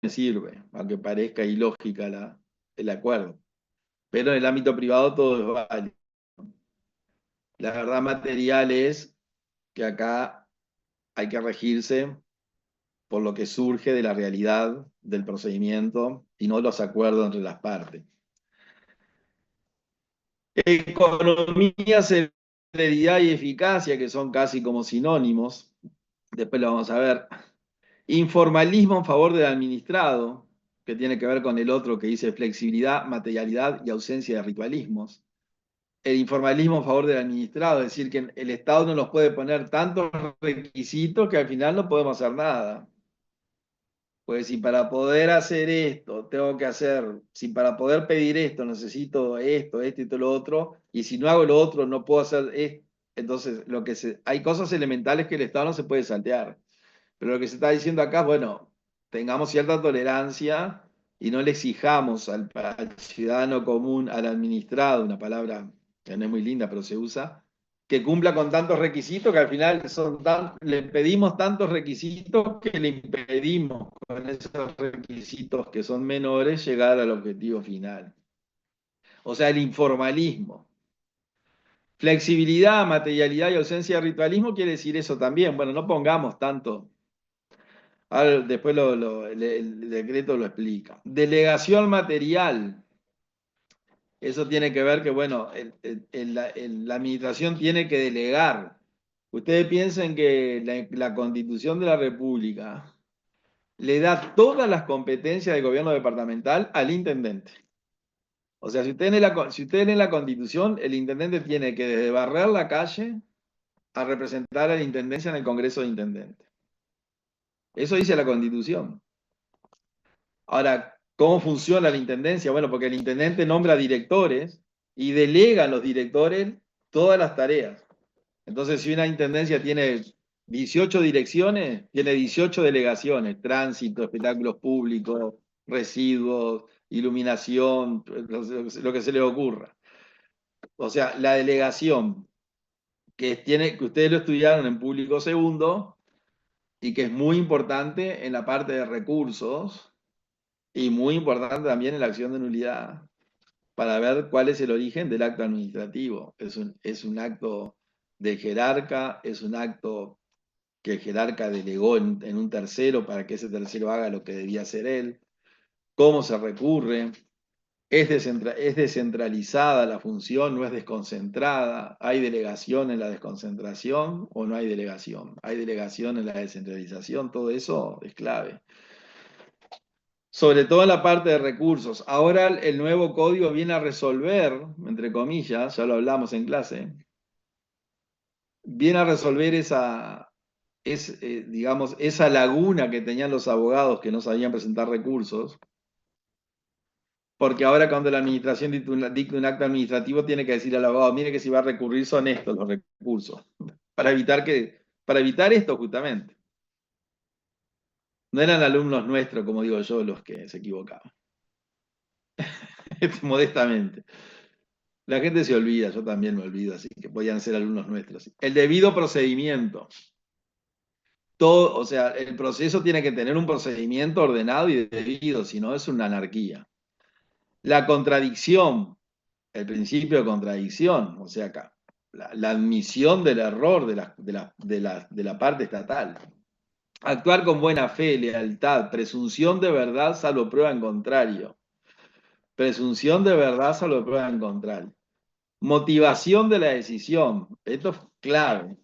me sirve, aunque parezca ilógica el acuerdo. Pero en el ámbito privado todo es válido. La verdad material es que acá hay que regirse por lo que surge de la realidad del procedimiento y no los acuerdos entre las partes. Economía, celeridad y eficacia, que son casi como sinónimos, después lo vamos a ver. Informalismo en favor del administrado, que tiene que ver con el otro que dice flexibilidad, materialidad y ausencia de ritualismos. El informalismo en favor del administrado, es decir, que el Estado no nos puede poner tantos requisitos que al final no podemos hacer nada. Pues si para poder hacer esto tengo que hacer, si para poder pedir esto necesito esto, esto y todo lo otro, y si no hago lo otro no puedo hacer esto, entonces hay cosas elementales que el Estado no se puede saltear. Pero lo que se está diciendo acá es, bueno, tengamos cierta tolerancia y no le exijamos al ciudadano común, al administrado, una palabra que no es muy linda, pero se usa, que cumpla con tantos requisitos que al final le pedimos tantos requisitos que le impedimos con esos requisitos que son menores llegar al objetivo final. O sea, el informalismo. Flexibilidad, materialidad y ausencia de ritualismo quiere decir eso también. Bueno, no pongamos tanto. Ahora, después el decreto lo explica. Delegación material. Eso tiene que ver que, bueno, la administración tiene que delegar. Ustedes piensen que la Constitución de la República le da todas las competencias del gobierno departamental al intendente. O sea, si ustedes leen la Constitución, el intendente tiene que desde barrer la calle a representar a la intendencia en el Congreso de Intendentes. Eso dice la Constitución. Ahora, ¿cómo funciona la intendencia? Bueno, porque el intendente nombra directores y delega a los directores todas las tareas. Entonces, si una intendencia tiene 18 direcciones, tiene 18 delegaciones: tránsito, espectáculos públicos, residuos, iluminación, lo que se les ocurra. O sea, la delegación que ustedes lo estudiaron en público segundo y que es muy importante en la parte de recursos y muy importante también en la acción de nulidad para ver cuál es el origen del acto administrativo. Es un acto de jerarca, es un acto que el jerarca delegó en un tercero para que ese tercero haga lo que debía hacer él, cómo se recurre, es descentralizada la función, no es desconcentrada, hay delegación en la desconcentración o no hay delegación en la descentralización, todo eso es clave. Sobre todo en la parte de recursos. Ahora el nuevo código viene a resolver, entre comillas, ya lo hablamos en clase, viene a resolver digamos, esa laguna que tenían los abogados que no sabían presentar recursos, porque ahora cuando la administración dicta un acto administrativo tiene que decir al abogado, mire que si va a recurrir son estos los recursos, para evitar esto justamente. No eran alumnos nuestros, como digo yo, los que se equivocaban, modestamente. La gente se olvida, yo también me olvido, así que podían ser alumnos nuestros. El debido procedimiento. Todo, o sea, el proceso tiene que tener un procedimiento ordenado y debido, si no es una anarquía. La contradicción, el principio de contradicción, o sea, acá, la admisión del error de la parte estatal. Actuar con buena fe, lealtad, presunción de verdad salvo prueba en contrario. Presunción de verdad salvo prueba en contrario. Motivación de la decisión. Esto es clave.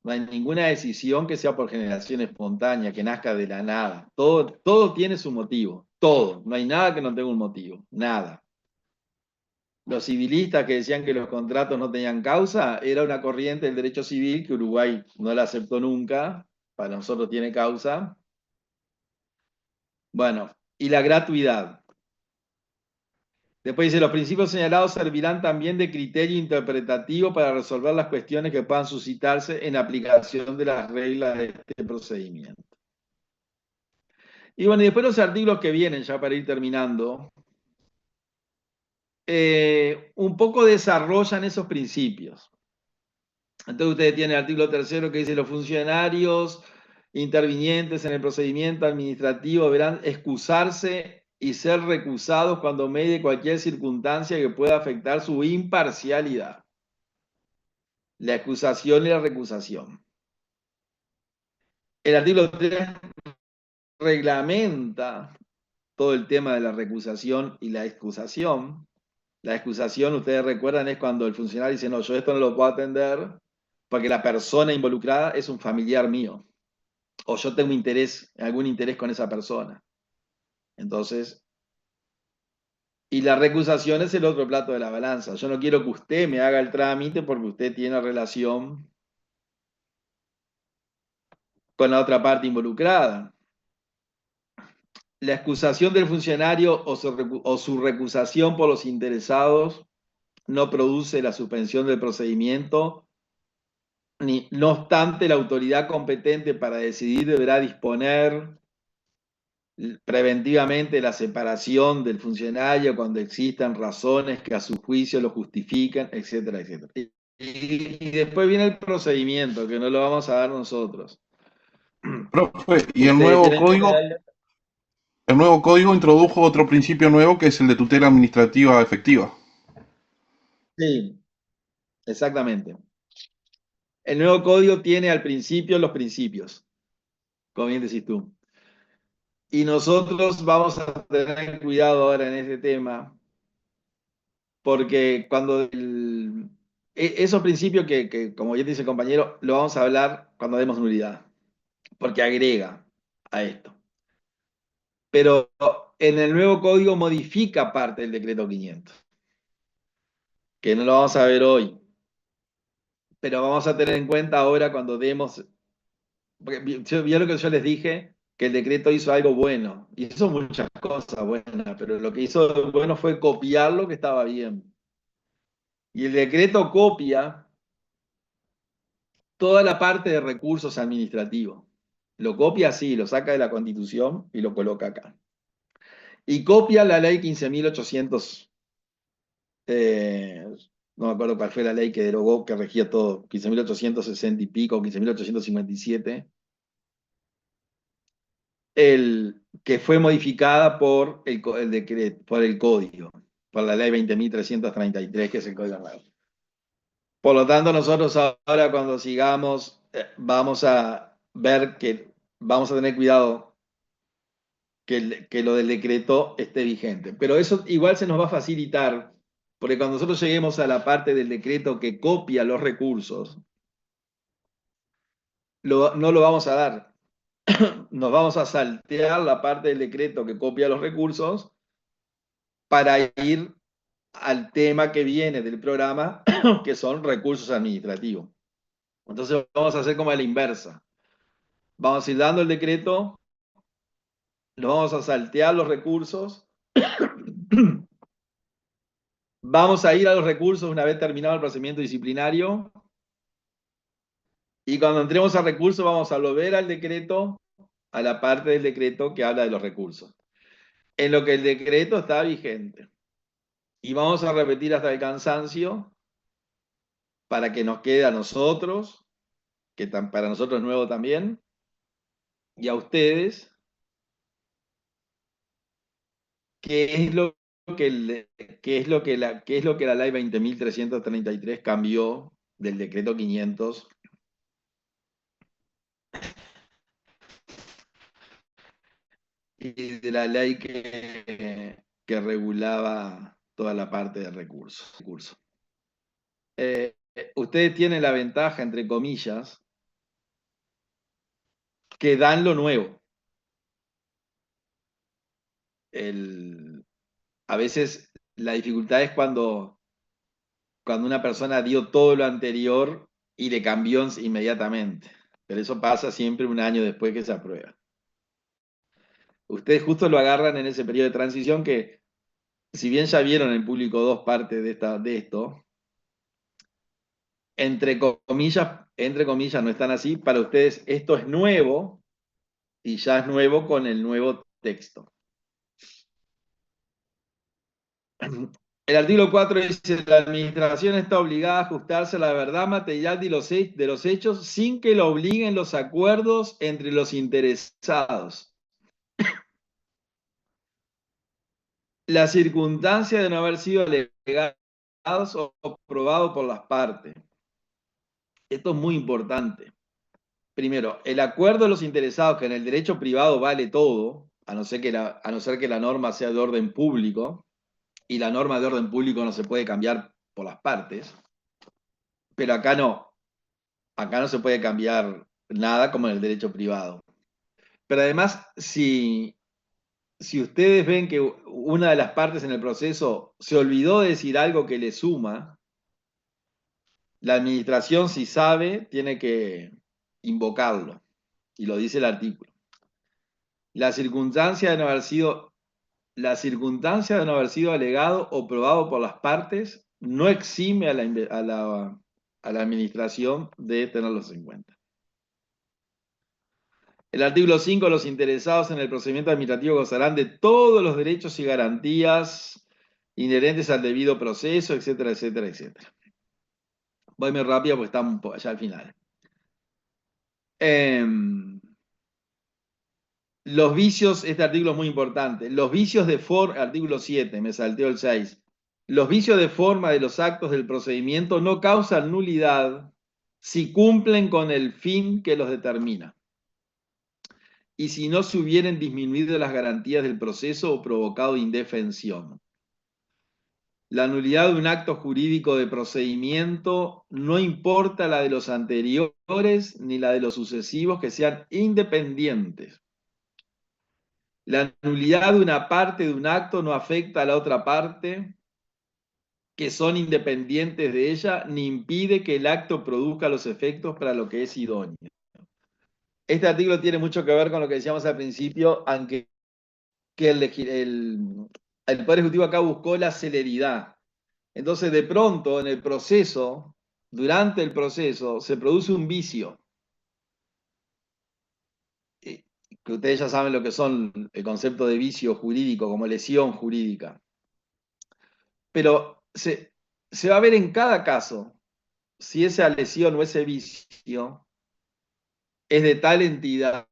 No hay ninguna decisión que sea por generación espontánea, que nazca de la nada. Todo tiene su motivo. Todo. No hay nada que no tenga un motivo. Nada. Los civilistas que decían que los contratos no tenían causa, era una corriente del derecho civil que Uruguay no la aceptó nunca. Para nosotros tiene causa. Bueno, y la gratuidad. Después dice, los principios señalados servirán también de criterio interpretativo para resolver las cuestiones que puedan suscitarse en aplicación de las reglas de este procedimiento. Y bueno, y después los artículos que vienen, ya para ir terminando, un poco desarrollan esos principios. Entonces ustedes tienen el artículo tercero que dice los funcionarios intervinientes en el procedimiento administrativo deberán excusarse y ser recusados cuando medie cualquier circunstancia que pueda afectar su imparcialidad. La excusación y la recusación. El artículo 3 reglamenta todo el tema de la recusación y la excusación. La excusación, ustedes recuerdan, es cuando el funcionario dice, no, yo esto no lo puedo atender porque la persona involucrada es un familiar mío, o yo tengo algún interés con esa persona. Entonces, y la recusación es el otro plato de la balanza. Yo no quiero que usted me haga el trámite porque usted tiene relación con la otra parte involucrada. La excusación del funcionario o su recusación por los interesados no produce la suspensión del procedimiento, no obstante, la autoridad competente para decidir deberá disponer preventivamente la separación del funcionario cuando existan razones que a su juicio lo justifican, etcétera, etcétera. Y después viene el procedimiento, que no lo vamos a dar nosotros. Profe, y Ustedes tienen que leer. el nuevo código introdujo otro principio nuevo que es el de tutela administrativa efectiva. Sí, exactamente. El nuevo código tiene al principio los principios, como bien decís tú. Y nosotros vamos a tener cuidado ahora en este tema, porque cuando esos principios como ya dice el compañero, lo vamos a hablar cuando demos nulidad, porque agrega a esto. Pero en el nuevo código modifica parte del decreto 500, que no lo vamos a ver hoy, pero vamos a tener en cuenta ahora cuando demos, porque vieron lo que yo les dije, que el decreto hizo algo bueno, hizo muchas cosas buenas, pero lo que hizo bueno fue copiar lo que estaba bien. Y el decreto copia toda la parte de recursos administrativos. Lo copia así, lo saca de la Constitución y lo coloca acá. Y copia la ley 15.800, no me acuerdo cuál fue la ley que derogó, que regía todo, 15.860 y pico, 15.857, que fue modificada por el decreto, por el código, por la ley 20.333, que es el código nuevo. Por lo tanto, nosotros ahora cuando sigamos, vamos a ver que vamos a tener cuidado que lo del decreto esté vigente. Pero eso igual se nos va a facilitar, porque cuando nosotros lleguemos a la parte del decreto que copia los recursos, no lo vamos a dar. Nos vamos a saltear la parte del decreto que copia los recursos para ir al tema que viene del programa, que son recursos administrativos. Entonces vamos a hacer como a la inversa. Vamos a ir dando el decreto, nos vamos a saltear los recursos, vamos a ir a los recursos una vez terminado el procedimiento disciplinario, y cuando entremos a recursos vamos a volver al decreto, a la parte del decreto que habla de los recursos, en lo que el decreto está vigente. Y vamos a repetir hasta el cansancio para que nos quede a nosotros, que para nosotros es nuevo también, y a ustedes, qué es lo qué es lo que la ley 20.333 cambió del decreto 500 y de la ley que regulaba toda la parte de recursos. Ustedes tienen la ventaja, entre comillas, que dan lo nuevo. A veces la dificultad es cuando una persona dio todo lo anterior y le cambió inmediatamente. Pero eso pasa siempre un año después que se aprueba. Ustedes justo lo agarran en ese periodo de transición que, si bien ya vieron en público dos partes de esto, entre comillas no están así, para ustedes esto es nuevo y ya es nuevo con el nuevo texto. El artículo 4 dice, la administración está obligada a ajustarse a la verdad material de los hechos sin que lo obliguen los acuerdos entre los interesados. La circunstancia de no haber sido alegados o probados por las partes. Esto es muy importante. Primero, el acuerdo de los interesados, que en el derecho privado vale todo, a no ser que la norma sea de orden público, y la norma de orden público no se puede cambiar por las partes, pero acá no se puede cambiar nada como en el derecho privado. Pero además, si ustedes ven que una de las partes en el proceso se olvidó de decir algo que le suma, la administración, si sabe, tiene que invocarlo, y lo dice el artículo. La circunstancia de no haber sido, la circunstancia de no haber sido alegado o probado por las partes no exime a la administración de tenerlos en cuenta. El artículo 5, los interesados en el procedimiento administrativo gozarán de todos los derechos y garantías inherentes al debido proceso, etcétera, etcétera, etcétera. Voy muy rápido porque estamos allá al final. Los vicios, este artículo es muy importante. Los vicios de forma, artículo 7, me salteó el 6. Los vicios de forma de los actos del procedimiento no causan nulidad si cumplen con el fin que los determina y si no se hubieran disminuido las garantías del proceso o provocado indefensión. La nulidad de un acto jurídico de procedimiento no importa la de los anteriores ni la de los sucesivos que sean independientes. La nulidad de una parte de un acto no afecta a la otra parte, que son independientes de ella, ni impide que el acto produzca los efectos para lo que es idóneo. Este artículo tiene mucho que ver con lo que decíamos al principio, aunque el Poder Ejecutivo acá buscó la celeridad. Entonces, de pronto, en el proceso, durante el proceso, se produce un vicio. Que ustedes ya saben lo que son el concepto de vicio jurídico como lesión jurídica. Pero se va a ver en cada caso si esa lesión o ese vicio es de tal entidad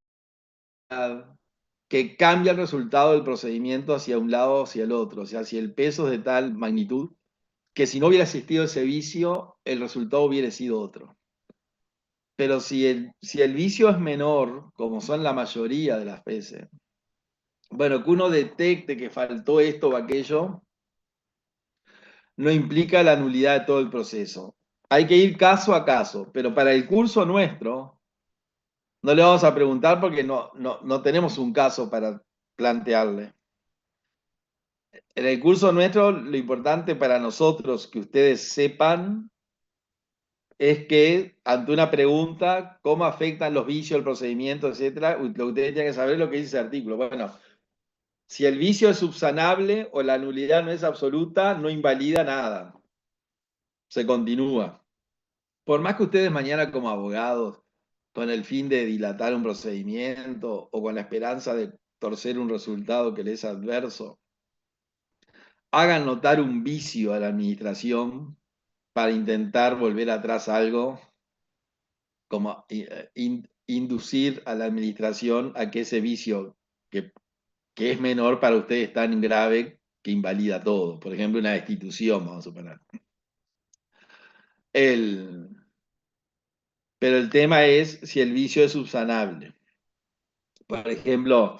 que cambia el resultado del procedimiento hacia un lado o hacia el otro. O sea, si el peso es de tal magnitud que si no hubiera existido ese vicio, el resultado hubiera sido otro. Pero si el vicio es menor, como son la mayoría de las veces, bueno, que uno detecte que faltó esto o aquello, no implica la nulidad de todo el proceso. Hay que ir caso a caso, pero para el curso nuestro no le vamos a preguntar porque no tenemos un caso para plantearle. En el curso nuestro, lo importante para nosotros que ustedes sepan es que ante una pregunta, cómo afectan los vicios, el procedimiento, etcétera, lo que ustedes tienen que saber es lo que dice ese artículo. Bueno, si el vicio es subsanable o la nulidad no es absoluta, no invalida nada. Se continúa. Por más que ustedes mañana como abogados, con el fin de dilatar un procedimiento o con la esperanza de torcer un resultado que les es adverso, hagan notar un vicio a la administración para intentar volver atrás algo, como inducir a la administración a que ese vicio que es menor para ustedes es tan grave que invalida todo. Por ejemplo, una destitución, vamos a suponer. Pero el tema es si el vicio es subsanable. Por ejemplo,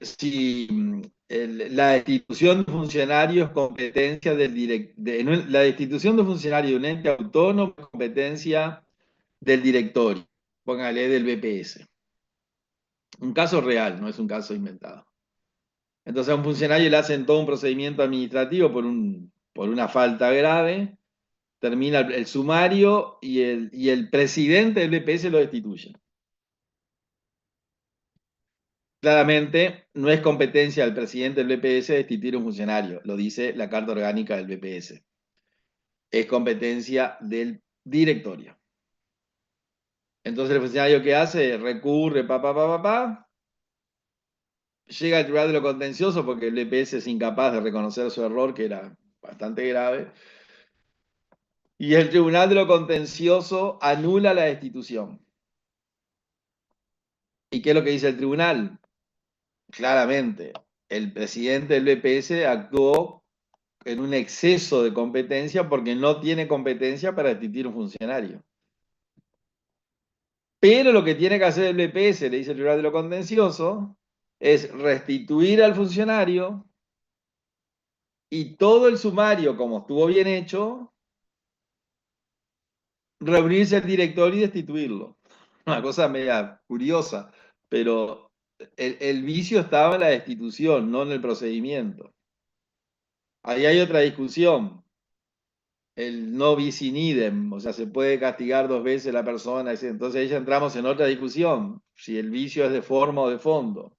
si la destitución de un funcionario es competencia la destitución de un funcionario de un ente autónomo es competencia del directorio, póngale del BPS. Un caso real, no es un caso inventado. Entonces a un funcionario le hacen todo un procedimiento administrativo por una falta grave, termina el sumario y el presidente del BPS lo destituye. Claramente no es competencia del presidente del BPS destituir a un funcionario, lo dice la Carta Orgánica del BPS. Es competencia del directorio. Entonces el funcionario que hace recurre, llega al Tribunal de lo Contencioso porque el EPS es incapaz de reconocer su error, que era bastante grave, y el Tribunal de lo Contencioso anula la destitución. ¿Y qué es lo que dice el tribunal? Claramente, el presidente del BPS actuó en un exceso de competencia porque no tiene competencia para destituir un funcionario. Pero lo que tiene que hacer el BPS, le dice el Tribunal de lo Contencioso, es restituir al funcionario y todo el sumario, como estuvo bien hecho, reunirse al director y destituirlo. Una cosa media curiosa, pero el vicio estaba en la destitución, no en el procedimiento. Ahí hay otra discusión, el no bis in idem, o sea, se puede castigar dos veces a la persona, entonces ahí ya entramos en otra discusión, si el vicio es de forma o de fondo,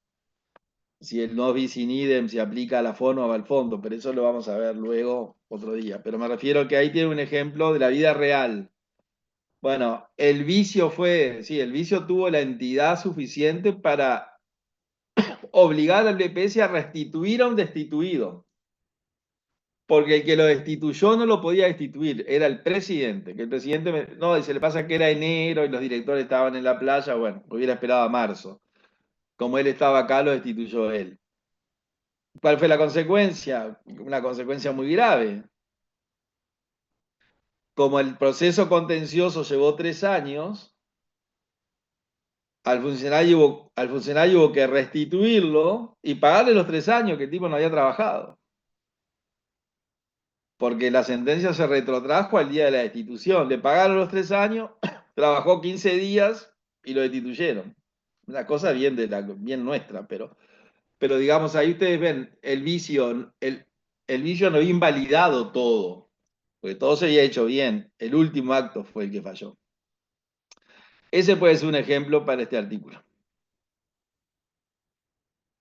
si el no bis in idem se aplica a la forma o al fondo, pero eso lo vamos a ver luego otro día. Pero me refiero que ahí tiene un ejemplo de la vida real. Bueno, el vicio fue, sí, el vicio tuvo la entidad suficiente para obligar al BPS a restituir a un destituido. Porque el que lo destituyó no lo podía destituir, era el presidente. Que el presidente, no, se le pasa que era enero y los directores estaban en la playa, bueno, hubiera esperado a marzo. Como él estaba acá, lo destituyó él. ¿Cuál fue la consecuencia? Una consecuencia muy grave. Como el proceso contencioso llevó 3 años, al funcionario hubo que restituirlo y pagarle los 3 años que el tipo no había trabajado. Porque la sentencia se retrotrajo al día de la destitución. Le pagaron los 3 años, trabajó 15 días y lo destituyeron. Una cosa bien nuestra, pero digamos, ahí ustedes ven el vicio no había invalidado todo, porque todo se había hecho bien. El último acto fue el que falló. Ese puede ser un ejemplo para este artículo.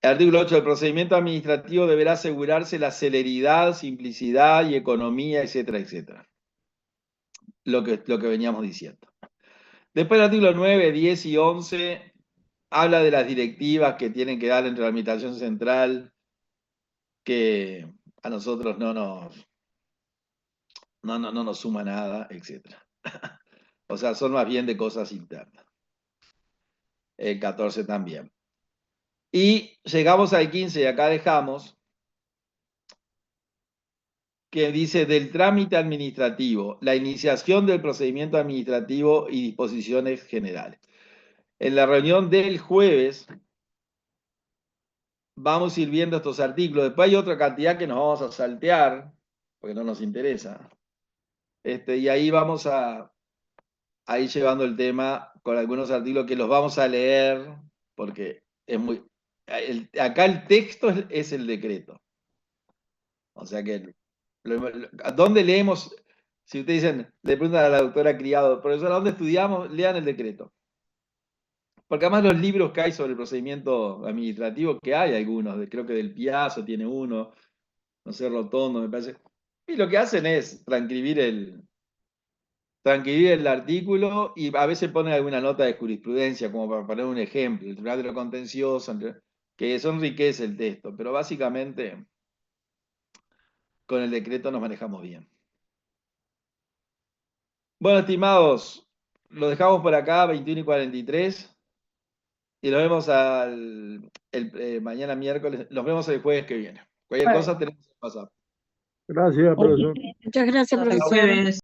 El artículo 8. El procedimiento administrativo deberá asegurarse la celeridad, simplicidad y economía, etcétera, etcétera. Lo que veníamos diciendo. Después el artículo 9, 10 y 11 habla de las directivas que tienen que dar entre la Administración Central, que a nosotros no nos suma nada, etcétera. O sea, son más bien de cosas internas. El 14 también. Y llegamos al 15 y acá dejamos, que dice del trámite administrativo, la iniciación del procedimiento administrativo y disposiciones generales. En la reunión del jueves vamos a ir viendo estos artículos. Después hay otra cantidad que nos vamos a saltear, porque no nos interesa. Y ahí vamos a ir llevando el tema con algunos artículos que los vamos a leer, porque es muy... acá el texto es el decreto. O sea que, ¿dónde leemos? Si ustedes dicen, le preguntan a la doctora Criado, profesor, ¿a dónde estudiamos? Lean el decreto. Porque además los libros que hay sobre el procedimiento administrativo, que hay algunos, creo que del Piazzo tiene uno, no sé, Rotondo, me parece. Y lo que hacen es transcribir el artículo y a veces ponen alguna nota de jurisprudencia, como para poner un ejemplo, el Tribunal de lo Contencioso, que eso enriquece el texto, pero básicamente con el decreto nos manejamos bien. Bueno, estimados, lo dejamos por acá, 21 y 43, y nos vemos mañana miércoles, nos vemos el jueves que viene. Cualquier cosa tenemos que pasar. Gracias, profesor. Muchas gracias, Hasta el profesor. jueves.